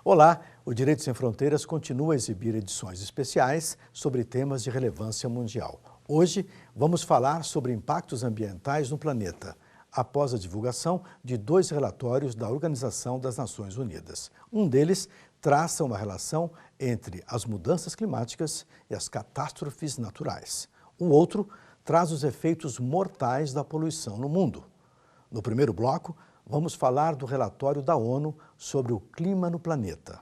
Olá, o Direito Sem Fronteiras continua a exibir edições especiais sobre temas de relevância mundial. Hoje vamos falar sobre impactos ambientais no planeta, após a divulgação de 2 relatórios da Organização das Nações Unidas. Um deles traça uma relação entre as mudanças climáticas e as catástrofes naturais. O outro traz os efeitos mortais da poluição no mundo. No primeiro bloco, vamos falar do relatório da ONU sobre o clima no planeta.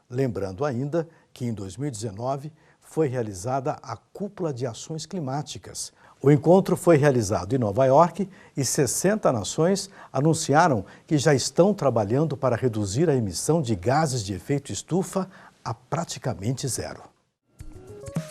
Lembrando ainda que em 2019 foi realizada a Cúpula de Ações Climáticas. O encontro foi realizado em Nova York e 60 nações anunciaram que já estão trabalhando para reduzir a emissão de gases de efeito estufa a praticamente zero.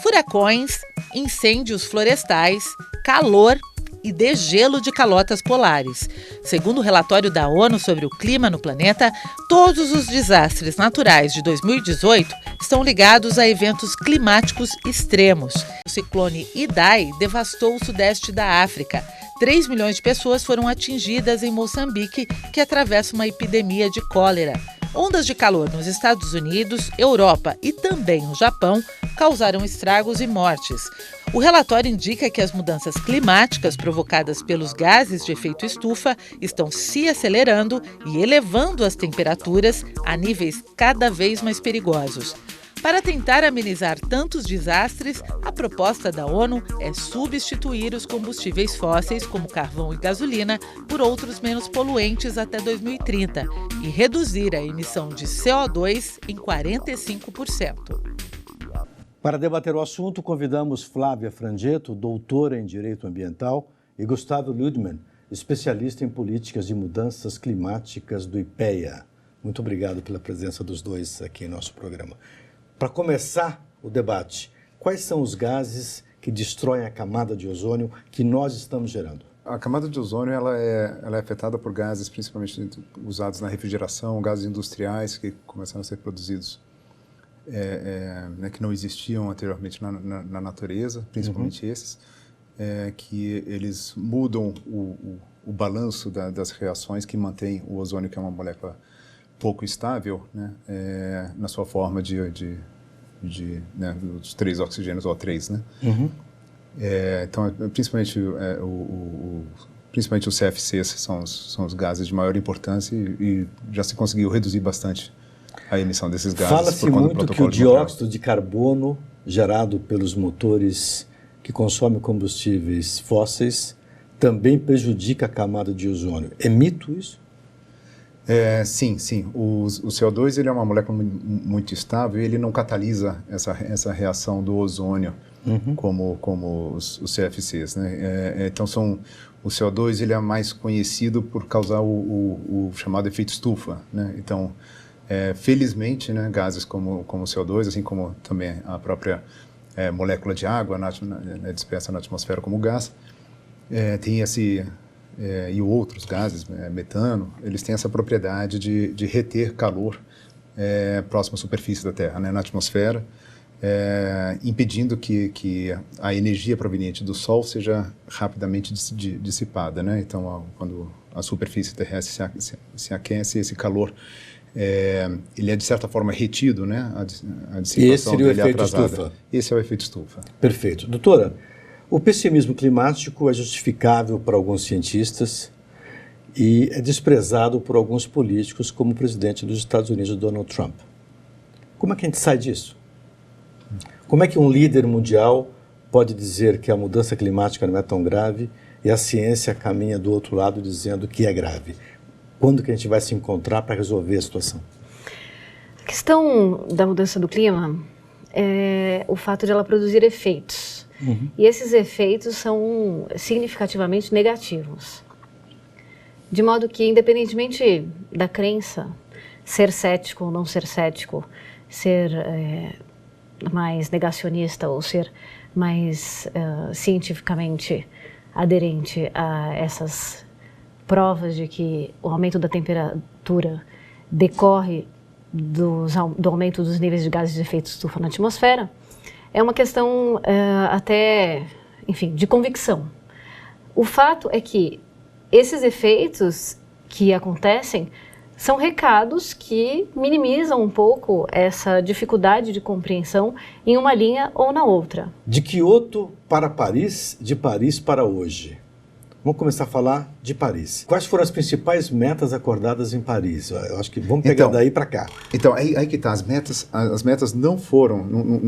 Furacões, incêndios florestais, calor e degelo de calotas polares. Segundo o relatório da ONU sobre o clima no planeta, todos os desastres naturais de 2018 estão ligados a eventos climáticos extremos. O ciclone Idai devastou o sudeste da África. 3 milhões de pessoas foram atingidas em Moçambique, que atravessa uma epidemia de cólera. Ondas de calor nos Estados Unidos, Europa e também no Japão causaram estragos e mortes. O relatório indica que as mudanças climáticas provocadas pelos gases de efeito estufa estão se acelerando e elevando as temperaturas a níveis cada vez mais perigosos. Para tentar amenizar tantos desastres, a proposta da ONU é substituir os combustíveis fósseis, como carvão e gasolina, por outros menos poluentes até 2030 e reduzir a emissão de CO2 em 45%. Para debater o assunto, convidamos Flávia Frangetto, doutora em Direito Ambiental, e Gustavo Lüdmann, especialista em políticas de mudanças climáticas do IPEA. Muito obrigado pela presença dos dois aqui em nosso programa. Para começar o debate, quais são os gases que destroem a camada de ozônio que nós estamos gerando? A camada de ozônio ela é afetada por gases principalmente usados na refrigeração, gases industriais que começaram a ser produzidos que não existiam anteriormente na natureza, principalmente esses, que eles mudam o balanço das reações que mantém o ozônio, que é uma molécula pouco estável, na sua forma dos 3 oxigênios O3, né? Uhum. Então, principalmente os CFCs são os gases de maior importância e já se conseguiu reduzir bastante a emissão desses gases. Fala-se muito que o dióxido de carbono gerado pelos motores que consomem combustíveis fósseis também prejudica a camada de ozônio. É mito isso? Sim. O CO2 ele é uma molécula muito estável e ele não catalisa essa reação do ozônio como os CFCs, né? Então o CO2 ele é mais conhecido por causar o chamado efeito estufa, né? Então, felizmente, né, gases como o CO2, assim como também a própria molécula de água dispersa na atmosfera como gás, tem e outros gases, metano, eles têm essa propriedade de reter calor próximo à superfície da Terra, né, na atmosfera, impedindo que a energia proveniente do Sol seja rapidamente dissipada, né? Então, quando a superfície terrestre se aquece, esse calor ele é de certa forma retido, né? A dissipação dele é atrasada. Estufa. Esse é o efeito estufa. Perfeito. Doutora, o pessimismo climático é justificável para alguns cientistas e é desprezado por alguns políticos, como o presidente dos Estados Unidos, Donald Trump. Como é que a gente sai disso? Como é que um líder mundial pode dizer que a mudança climática não é tão grave e a ciência caminha do outro lado dizendo que é grave? Quando que a gente vai se encontrar para resolver a situação? A questão da mudança do clima é o fato de ela produzir efeitos. E esses efeitos são significativamente negativos. De modo que, independentemente da crença, ser cético ou não ser cético, ser mais negacionista ou ser mais cientificamente aderente a essas provas de que o aumento da temperatura decorre do aumento dos níveis de gases de efeito estufa na atmosfera, é uma questão até, enfim, de convicção. O fato é que esses efeitos que acontecem São recados que minimizam um pouco essa dificuldade de compreensão em uma linha ou na outra. De Kyoto para Paris, de Paris para hoje. Vamos começar a falar de Paris. Quais foram as principais metas acordadas em Paris? Eu acho que vamos pegar daí para cá. Então, aí que tá. As metas não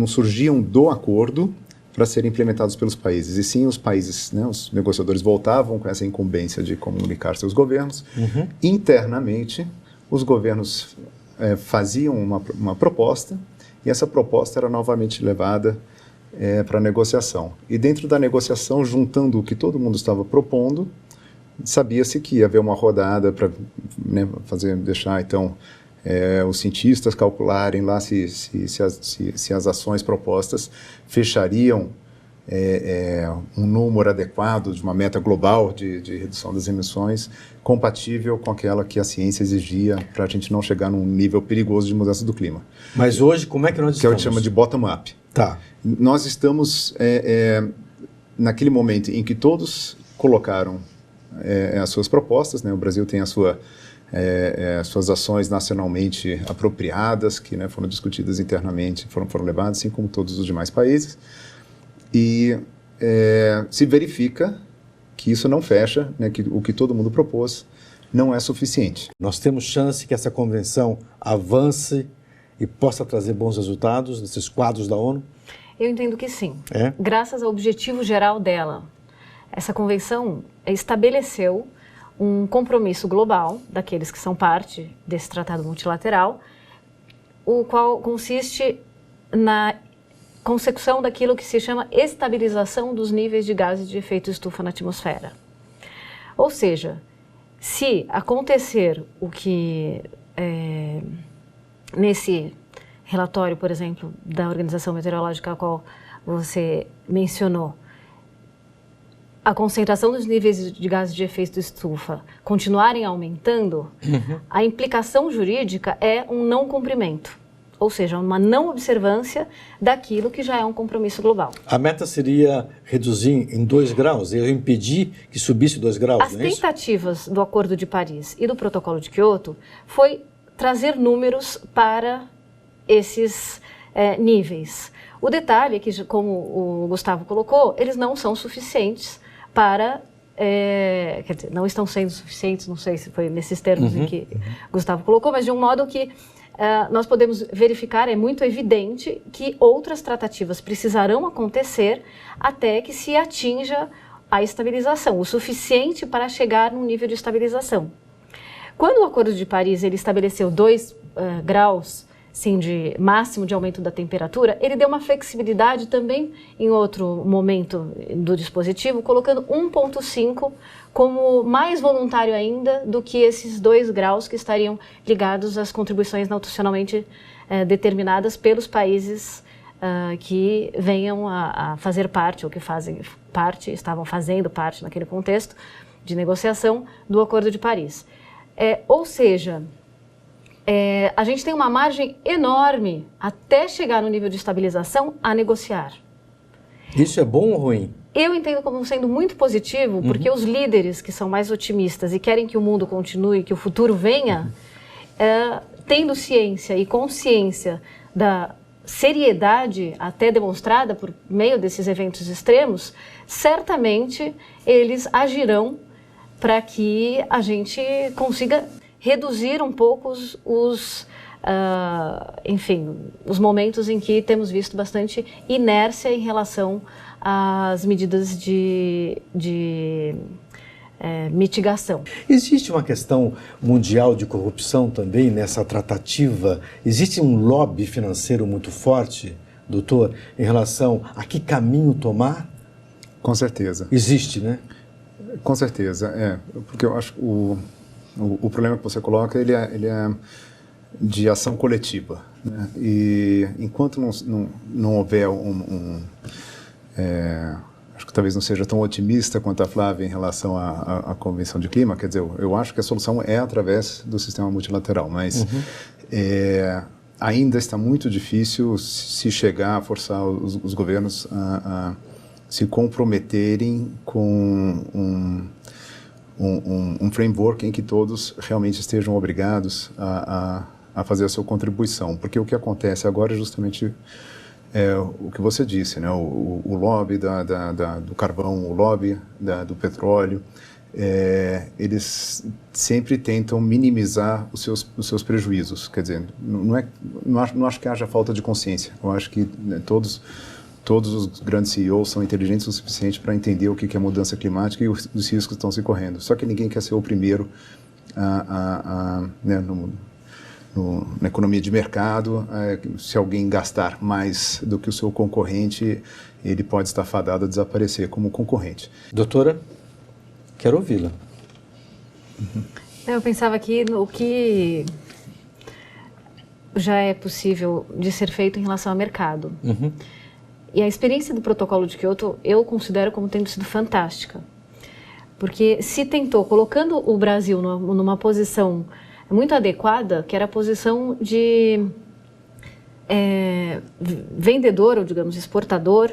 surgiam do acordo para serem implementados pelos países. E sim, os países, né, os negociadores voltavam com essa incumbência de comunicar seus governos. Internamente, os governos faziam uma proposta e essa proposta era novamente levada para negociação. E dentro da negociação, juntando o que todo mundo estava propondo, sabia-se que ia haver uma rodada para, né, deixar então os cientistas calcularem lá se as ações propostas fechariam um número adequado de uma meta global de redução das emissões compatível com aquela que a ciência exigia para a gente não chegar num nível perigoso de mudança do clima. Mas hoje, como é que nós estamos? Que é o que chama de bottom-up. Tá. Nós estamos naquele momento em que todos colocaram as suas propostas, né? O Brasil tem suas ações nacionalmente apropriadas, que, né, foram discutidas internamente, foram levadas, assim como todos os demais países. E se verifica que isso não fecha, né, que o que todo mundo propôs não é suficiente. Nós temos chance que essa convenção avance e possa trazer bons resultados nesses quadros da ONU? Eu entendo que sim. Graças ao objetivo geral dela. Essa convenção estabeleceu um compromisso global daqueles que são parte desse tratado multilateral, o qual consiste na consecução daquilo que se chama estabilização dos níveis de gases de efeito estufa na atmosfera. Ou seja, se acontecer o que nesse relatório, por exemplo, da Organização Meteorológica, a qual você mencionou, a concentração dos níveis de gases de efeito estufa continuarem aumentando, a implicação jurídica é um não cumprimento, ou seja, uma não observância daquilo que já é um compromisso global. A meta seria reduzir em 2 graus, e impedir que subisse 2 graus, As tentativas do Acordo de Paris e do Protocolo de Kyoto foi trazer números para esses níveis. O detalhe é que, como o Gustavo colocou, eles não são suficientes para, quer dizer, não estão sendo suficientes, não sei se foi nesses termos em que Gustavo colocou, mas de um modo que nós podemos verificar, é muito evidente que outras tratativas precisarão acontecer até que se atinja a estabilização, o suficiente para chegar num nível de estabilização. Quando o Acordo de Paris ele estabeleceu 2 graus sim, de máximo de aumento da temperatura, ele deu uma flexibilidade também em outro momento do dispositivo, colocando 1,5 como mais voluntário ainda do que esses 2 graus que estariam ligados às contribuições nacionalmente determinadas pelos países que venham a fazer parte, ou que fazem parte, estavam fazendo parte naquele contexto de negociação do Acordo de Paris. Ou seja, a gente tem uma margem enorme até chegar no nível de estabilização a negociar. Isso é bom ou ruim? Eu entendo como sendo muito positivo, porque os líderes que são mais otimistas e querem que o mundo continue, que o futuro venha, tendo ciência e consciência da seriedade até demonstrada por meio desses eventos extremos, certamente eles agirão para que a gente consiga reduzir um pouco os momentos em que temos visto bastante inércia em relação às medidas de mitigação. Existe uma questão mundial de corrupção também nessa tratativa? Existe um lobby financeiro muito forte, doutor, em relação a que caminho tomar? Com certeza. Existe, né? Com certeza, porque eu acho que o problema que você coloca, ele é de ação coletiva, né? E enquanto não houver acho que talvez não seja tão otimista quanto a Flávia em relação à Convenção de Clima, quer dizer, eu acho que a solução é através do sistema multilateral, mas ainda está muito difícil se chegar a forçar os governos a se comprometerem com um framework em que todos realmente estejam obrigados a fazer a sua contribuição. Porque o que acontece agora é justamente o que você disse, né? O lobby do carvão, o lobby do petróleo, eles sempre tentam minimizar os seus prejuízos. Quer dizer, não acho que haja falta de consciência. Eu acho que, né, todos os grandes CEOs são inteligentes o suficiente para entender o que é mudança climática e os riscos que estão se correndo. Só que ninguém quer ser o primeiro né, na economia de mercado. Se alguém gastar mais do que o seu concorrente, ele pode estar fadado a desaparecer como concorrente. Doutora, quero ouvi-la. Eu pensava aqui no que já é possível de ser feito em relação ao mercado. E a experiência do protocolo de Kyoto eu considero como tendo sido fantástica. Porque se tentou, colocando o Brasil numa posição muito adequada, que era a posição de vendedor, ou digamos, exportador,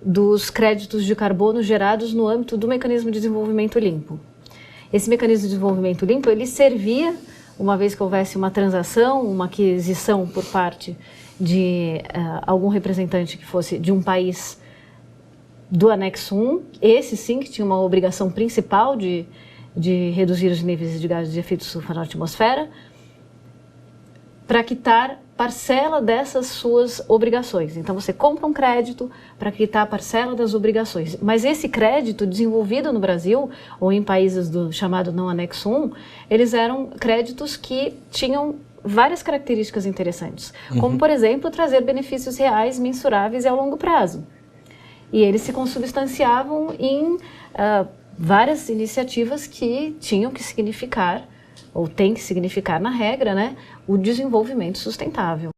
dos créditos de carbono gerados no âmbito do mecanismo de desenvolvimento limpo. Esse mecanismo de desenvolvimento limpo, ele servia, uma vez que houvesse uma transação, uma aquisição por parte de algum representante que fosse de um país do anexo 1, esse sim que tinha uma obrigação principal de reduzir os níveis de gases de efeito estufa na atmosfera, para quitar parcela dessas suas obrigações. Então você compra um crédito para quitar a parcela das obrigações. Mas esse crédito desenvolvido no Brasil, ou em países do chamado não anexo 1, eles eram créditos que tinham várias características interessantes, como, por exemplo, trazer benefícios reais, mensuráveis e ao longo prazo. E eles se consubstanciavam em várias iniciativas que tinham que significar, ou tem que significar na regra, né, o desenvolvimento sustentável.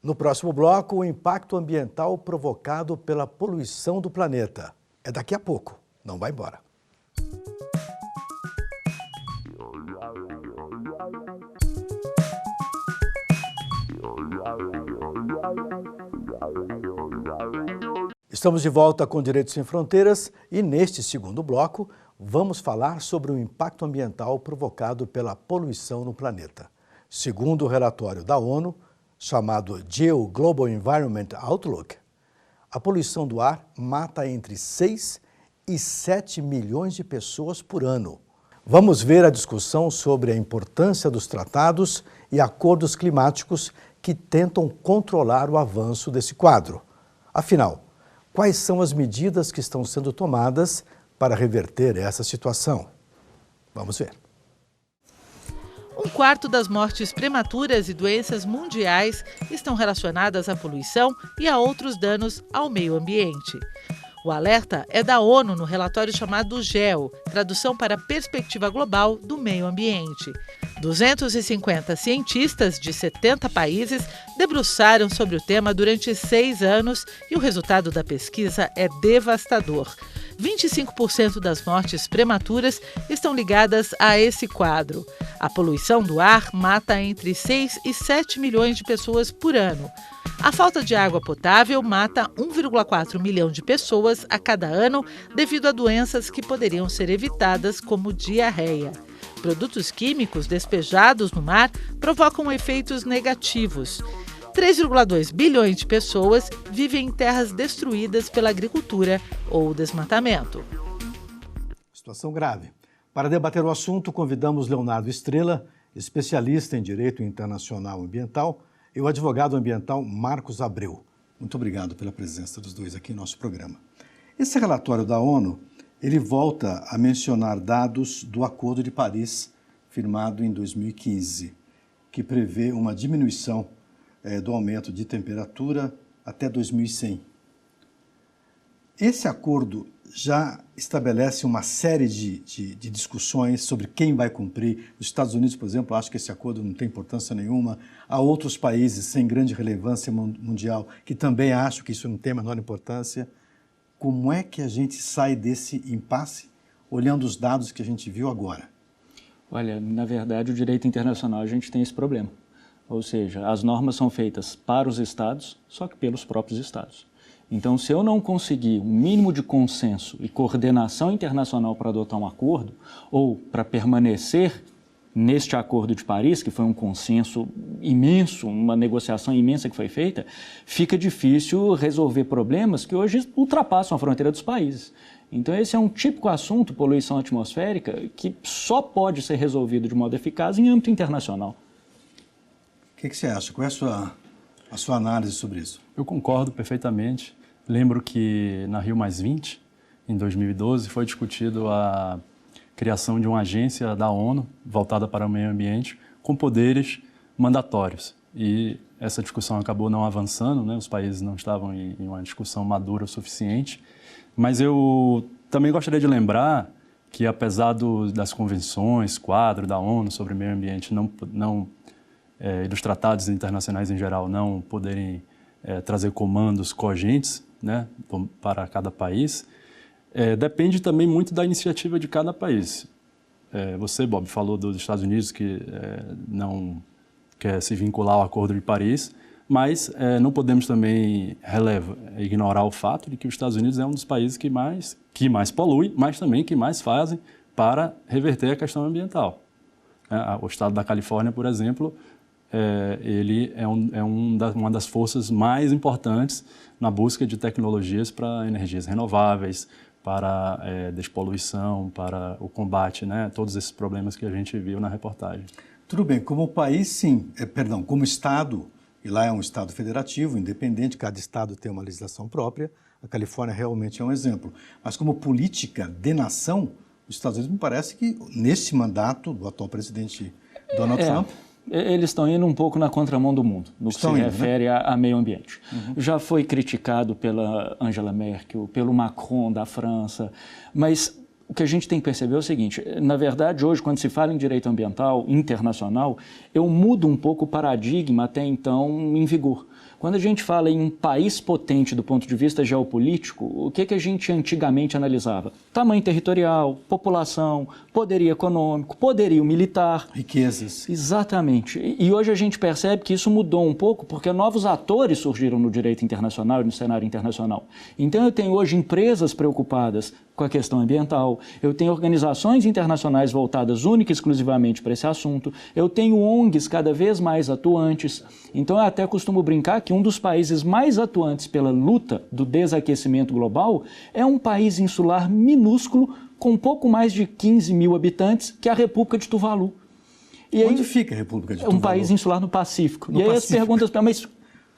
No próximo bloco, o impacto ambiental provocado pela poluição do planeta. É daqui a pouco, não vai embora. Estamos de volta com Direitos Sem Fronteiras e neste segundo bloco vamos falar sobre o impacto ambiental provocado pela poluição no planeta. Segundo o relatório da ONU, chamado GEO Global Environment Outlook, a poluição do ar mata entre 6 e 7 milhões de pessoas por ano. Vamos ver a discussão sobre a importância dos tratados e acordos climáticos que tentam controlar o avanço desse quadro. Afinal, quais são as medidas que estão sendo tomadas para reverter essa situação? Vamos ver. 1/4 das mortes prematuras e doenças mundiais estão relacionadas à poluição e a outros danos ao meio ambiente. O alerta é da ONU no relatório chamado GEO, tradução para Perspectiva Global do Meio Ambiente. 250 cientistas de 70 países debruçaram sobre o tema durante 6 anos e o resultado da pesquisa é devastador. 25% das mortes prematuras estão ligadas a esse quadro. A poluição do ar mata entre 6 e 7 milhões de pessoas por ano. A falta de água potável mata 1,4 milhão de pessoas a cada ano devido a doenças que poderiam ser evitadas, como diarreia. Produtos químicos despejados no mar provocam efeitos negativos. 3,2 bilhões de pessoas vivem em terras destruídas pela agricultura ou desmatamento. Situação grave. Para debater o assunto, convidamos Leonardo Estrela, especialista em Direito Internacional Ambiental, e o advogado ambiental Marcos Abreu. Muito obrigado pela presença dos dois aqui no nosso programa. Esse relatório da ONU, ele volta a mencionar dados do Acordo de Paris, firmado em 2015, que prevê uma diminuição do aumento de temperatura até 2100. Esse acordo já estabelece uma série de discussões sobre quem vai cumprir. Os Estados Unidos, por exemplo, acham que esse acordo não tem importância nenhuma. Há outros países sem grande relevância mundial que também acham que isso não tem a menor importância. Como é que a gente sai desse impasse olhando os dados que a gente viu agora? Olha, na verdade, o direito internacional a gente tem esse problema. Ou seja, as normas são feitas para os estados, só que pelos próprios estados. Então, se eu não conseguir um mínimo de consenso e coordenação internacional para adotar um acordo, ou para permanecer neste Acordo de Paris, que foi um consenso imenso, uma negociação imensa que foi feita, fica difícil resolver problemas que hoje ultrapassam a fronteira dos países. Então, esse é um típico assunto, poluição atmosférica, que só pode ser resolvido de modo eficaz em âmbito internacional. O que você acha? Qual é a sua análise sobre isso? Eu concordo perfeitamente. Lembro que na Rio+20, em 2012, foi discutido a criação de uma agência da ONU voltada para o meio ambiente com poderes mandatórios. E essa discussão acabou não avançando, né? Os países não estavam em uma discussão madura o suficiente. Mas eu também gostaria de lembrar que, apesar das convenções, quadro da ONU sobre meio ambiente e dos tratados internacionais em geral não poderem trazer comandos cogentes, né, para cada país, depende também muito da iniciativa de cada país. Você, Bob, falou dos Estados Unidos que não quer se vincular ao Acordo de Paris, mas não podemos também ignorar o fato de que os Estados Unidos é um dos países que mais polui, mas também que mais fazem para reverter a questão ambiental. O estado da Califórnia, por exemplo, ele é uma das forças mais importantes na busca de tecnologias para energias renováveis, para despoluição, para o combate, né, todos esses problemas que a gente viu na reportagem. Tudo bem, como país, sim, como Estado, e lá é um Estado federativo, independente, cada Estado tem uma legislação própria, a Califórnia realmente é um exemplo. Mas como política de nação, os Estados Unidos me parece que nesse mandato do atual presidente Donald Trump... Eles estão indo um pouco na contramão do mundo, no que se refere a meio ambiente. Já foi criticado pela Angela Merkel, pelo Macron da França, mas o que a gente tem que perceber é o seguinte, na verdade, hoje, quando se fala em direito ambiental internacional, eu mudo um pouco o paradigma até então em vigor. Quando a gente fala em um país potente do ponto de vista geopolítico, o que a gente antigamente analisava? Tamanho territorial, população, poderio econômico, poderio militar. Riquezas. Exatamente. E hoje a gente percebe que isso mudou um pouco porque novos atores surgiram no direito internacional e no cenário internacional. Então eu tenho hoje empresas preocupadas com a questão ambiental, eu tenho organizações internacionais voltadas única e exclusivamente para esse assunto, eu tenho ONGs cada vez mais atuantes. Então eu até costumo brincar que um dos países mais atuantes pela luta do desaquecimento global é um país insular minúsculo com pouco mais de 15 mil habitantes, que é a República de Tuvalu. E onde fica a República de Tuvalu? É um país insular no Pacífico. E aí as perguntas, mas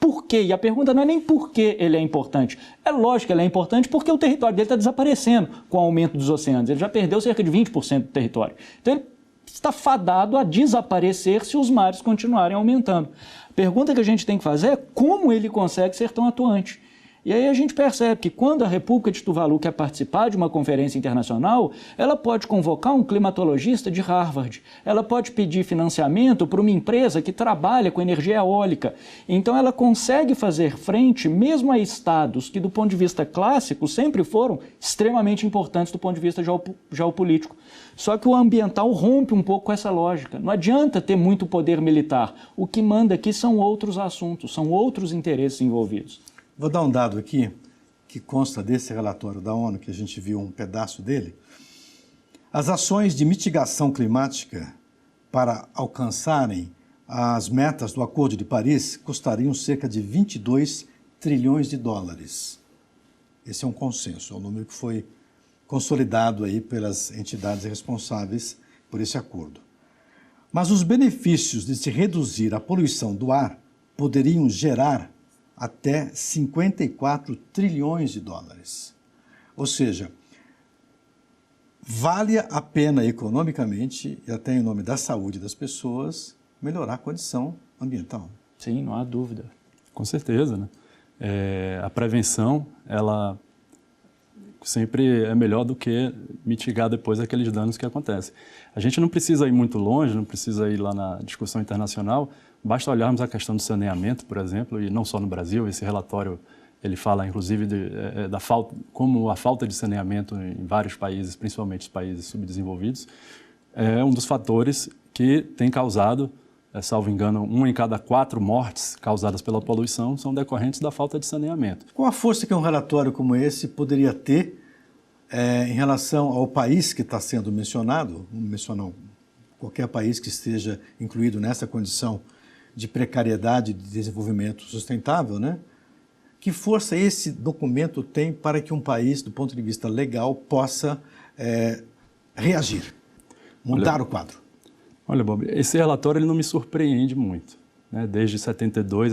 por quê? E a pergunta não é nem por que ele é importante. É lógico que ele é importante porque o território dele está desaparecendo com o aumento dos oceanos. Ele já perdeu cerca de 20% do território. Então ele está fadado a desaparecer se os mares continuarem aumentando. A pergunta que a gente tem que fazer é como ele consegue ser tão atuante. E aí a gente percebe que quando a República de Tuvalu quer participar de uma conferência internacional, ela pode convocar um climatologista de Harvard, ela pode pedir financiamento para uma empresa que trabalha com energia eólica. Então ela consegue fazer frente mesmo a estados que do ponto de vista clássico sempre foram extremamente importantes do ponto de vista geopolítico. Só que o ambiental rompe um pouco com essa lógica. Não adianta ter muito poder militar. O que manda aqui são outros assuntos, são outros interesses envolvidos. Vou dar um dado aqui, que consta desse relatório da ONU, que a gente viu um pedaço dele. As ações de mitigação climática para alcançarem as metas do Acordo de Paris custariam cerca de 22 trilhões de dólares. Esse é um consenso, é um número que foi consolidado aí pelas entidades responsáveis por esse acordo. Mas os benefícios de se reduzir a poluição do ar poderiam gerar até 54 trilhões de dólares. Ou seja, vale a pena economicamente e até em nome da saúde das pessoas melhorar a condição ambiental. Sim, não há dúvida. Com certeza, né? A prevenção, ela sempre é melhor do que mitigar depois aqueles danos que acontecem. A gente não precisa ir muito longe, não precisa ir lá na discussão internacional, basta olharmos a questão do saneamento, por exemplo, e não só no Brasil. Esse relatório ele fala, inclusive, da falta, como a falta de saneamento em vários países, principalmente os países subdesenvolvidos, é um dos fatores que tem causado salvo engano, 1 em cada 4 mortes causadas pela poluição são decorrentes da falta de saneamento. Qual a força que um relatório como esse poderia ter em relação ao país que está sendo mencionado, vamos mencionar qualquer país que esteja incluído nessa condição de precariedade de desenvolvimento sustentável, né? Que força esse documento tem para que um país, do ponto de vista legal, possa reagir, montar o quadro? Olha, Bob, esse relatório ele não me surpreende muito, né? Desde 72,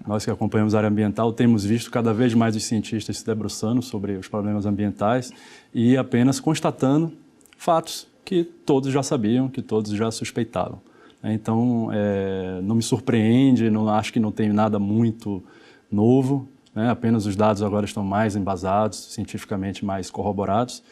nós que acompanhamos a área ambiental, temos visto cada vez mais os cientistas se debruçando sobre os problemas ambientais e apenas constatando fatos que todos já sabiam, que todos já suspeitavam. Então, não me surpreende, acho que não tem nada muito novo, né? Apenas os dados agora estão mais embasados, cientificamente mais corroborados.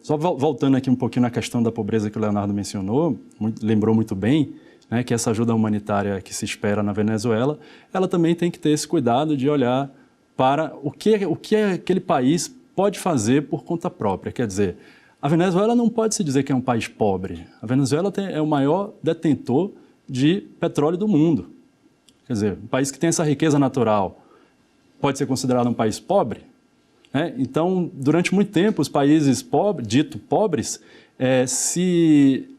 Só voltando aqui um pouquinho na questão da pobreza que o Leonardo mencionou, lembrou muito bem, né, que essa ajuda humanitária que se espera na Venezuela, ela também tem que ter esse cuidado de olhar para o que aquele país pode fazer por conta própria. Quer dizer, a Venezuela não pode se dizer que é um país pobre. A Venezuela é o maior detentor de petróleo do mundo. Quer dizer, um país que tem essa riqueza natural pode ser considerado um país pobre? Então, durante muito tempo, os países dito pobres se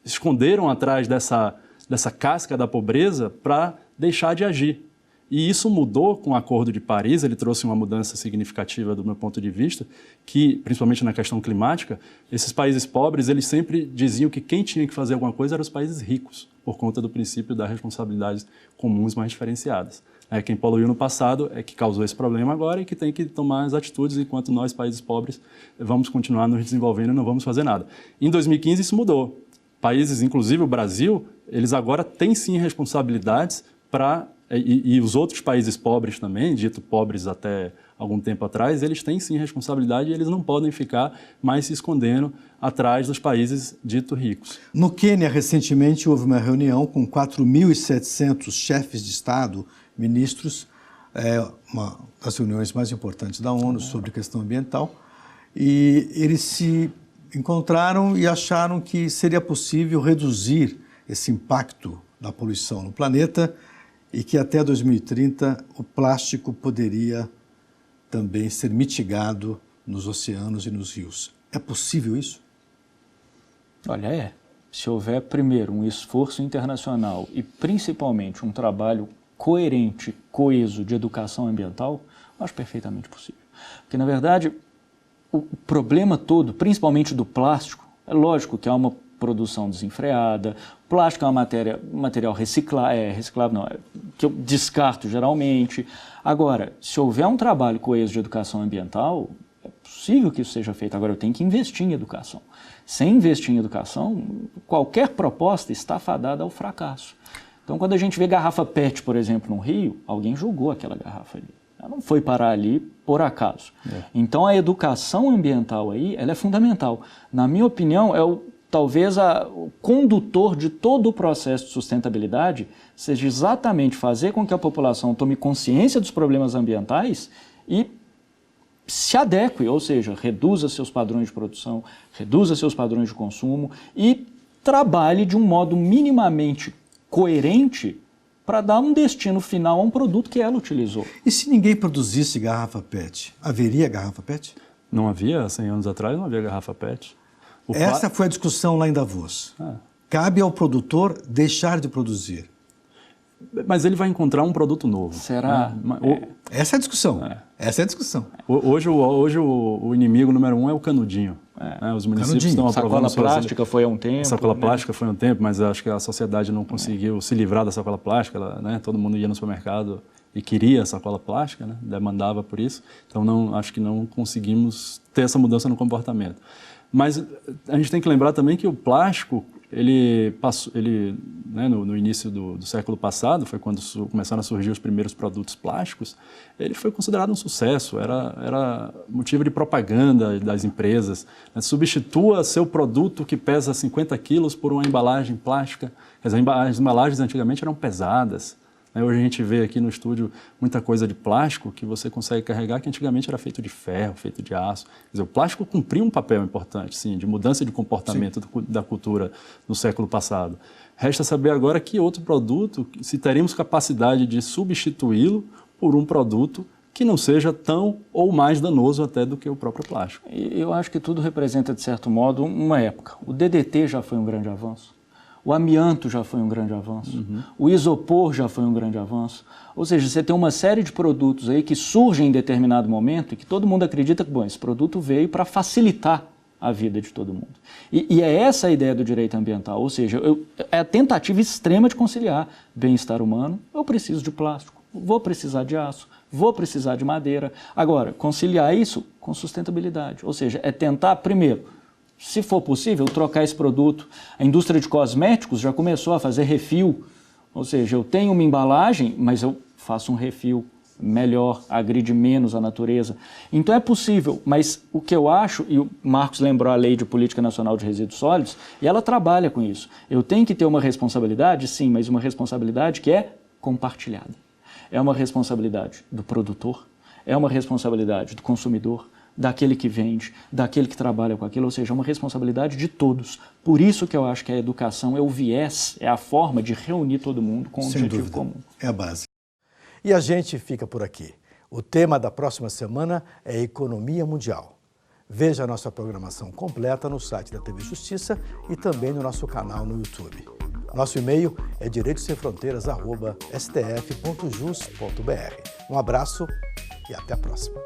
esconderam atrás dessa casca da pobreza para deixar de agir. E isso mudou com o Acordo de Paris, ele trouxe uma mudança significativa do meu ponto de vista, que, principalmente na questão climática, esses países pobres, eles sempre diziam que quem tinha que fazer alguma coisa eram os países ricos, por conta do princípio das responsabilidades comuns mais diferenciadas. Quem poluiu no passado é que causou esse problema agora e que tem que tomar as atitudes, enquanto nós, países pobres, vamos continuar nos desenvolvendo e não vamos fazer nada. Em 2015 isso mudou. Países, inclusive o Brasil, eles agora têm sim responsabilidades e os outros países pobres também, dito pobres até algum tempo atrás, eles têm sim responsabilidade e eles não podem ficar mais se escondendo atrás dos países dito ricos. No Quênia, recentemente, houve uma reunião com 4.700 chefes de Estado, ministros, uma das reuniões mais importantes da ONU sobre questão ambiental, e eles se encontraram e acharam que seria possível reduzir esse impacto da poluição no planeta e que até 2030 o plástico poderia também ser mitigado nos oceanos e nos rios. É possível isso? Olha, se houver, primeiro, um esforço internacional e, principalmente, um trabalho coerente, coeso de educação ambiental, eu acho perfeitamente possível. Porque, na verdade, o problema todo, principalmente do plástico, é lógico que há uma produção desenfreada, plástico é um material reciclável, não, que eu descarto geralmente. Agora, se houver um trabalho coeso de educação ambiental, é possível que isso seja feito. Agora, eu tenho que investir em educação. Sem investir em educação, qualquer proposta está fadada ao fracasso. Então, quando a gente vê garrafa PET, por exemplo, no Rio, alguém julgou aquela garrafa ali. Ela não foi parar ali por acaso. Então, a educação ambiental aí, ela é fundamental. Na minha opinião, talvez o condutor de todo o processo de sustentabilidade seja exatamente fazer com que a população tome consciência dos problemas ambientais e se adeque, ou seja, reduza seus padrões de produção, reduza seus padrões de consumo e trabalhe de um modo minimamente coerente para dar um destino final a um produto que ela utilizou. E se ninguém produzisse garrafa PET, haveria garrafa PET? Não havia, 100 anos atrás, não havia garrafa PET. Essa foi a discussão lá em Davos. Cabe ao produtor deixar de produzir. Mas ele vai encontrar um produto novo. Será? Essa é a discussão. Essa é a discussão. Hoje o inimigo número 1 é o canudinho. Os municípios estão aprovando... Sacola plástica foi há um tempo. Sacola plástica foi há um tempo, mas acho que a sociedade não conseguiu se livrar da sacola plástica. Todo mundo ia no supermercado e queria sacola plástica, demandava por isso. Então, acho que não conseguimos ter essa mudança no comportamento. Mas a gente tem que lembrar também que o plástico, no início do século passado, foi quando começaram a surgir os primeiros produtos plásticos, ele foi considerado um sucesso, era motivo de propaganda das empresas. Substitua seu produto que pesa 50 quilos por uma embalagem plástica. As embalagens antigamente eram pesadas. Hoje a gente vê aqui no estúdio muita coisa de plástico que você consegue carregar, que antigamente era feito de ferro, feito de aço. Quer dizer, o plástico cumpria um papel importante, sim, de mudança de comportamento da cultura no século passado. Resta saber agora que outro produto, se teremos capacidade de substituí-lo por um produto que não seja tão ou mais danoso até do que o próprio plástico. Eu acho que tudo representa, de certo modo, uma época. O DDT já foi um grande avanço. O amianto já foi um grande avanço. O isopor já foi um grande avanço. Ou seja, você tem uma série de produtos aí que surgem em determinado momento e que todo mundo acredita que, bom, esse produto veio para facilitar a vida de todo mundo. E é essa a ideia do direito ambiental, ou seja, é a tentativa extrema de conciliar bem-estar humano. Eu preciso de plástico, vou precisar de aço, vou precisar de madeira. Agora, conciliar isso com sustentabilidade, ou seja, é tentar, primeiro, se for possível, trocar esse produto. A indústria de cosméticos já começou a fazer refil, ou seja, eu tenho uma embalagem, mas eu faço um refil melhor, agride menos a natureza. Então é possível, mas o que eu acho, e o Marcos lembrou a Lei de Política Nacional de Resíduos Sólidos, e ela trabalha com isso. Eu tenho que ter uma responsabilidade, sim, mas uma responsabilidade que é compartilhada. É uma responsabilidade do produtor, é uma responsabilidade do consumidor, daquele que vende, daquele que trabalha com aquilo, ou seja, é uma responsabilidade de todos. Por isso que eu acho que a educação é o viés, é a forma de reunir todo mundo com um objetivo comum. É a base. E a gente fica por aqui. O tema da próxima semana é Economia Mundial. Veja a nossa programação completa no site da TV Justiça e também no nosso canal no YouTube. Nosso e-mail é direitosemfronteiras@stf.jus.br. Um abraço e até a próxima.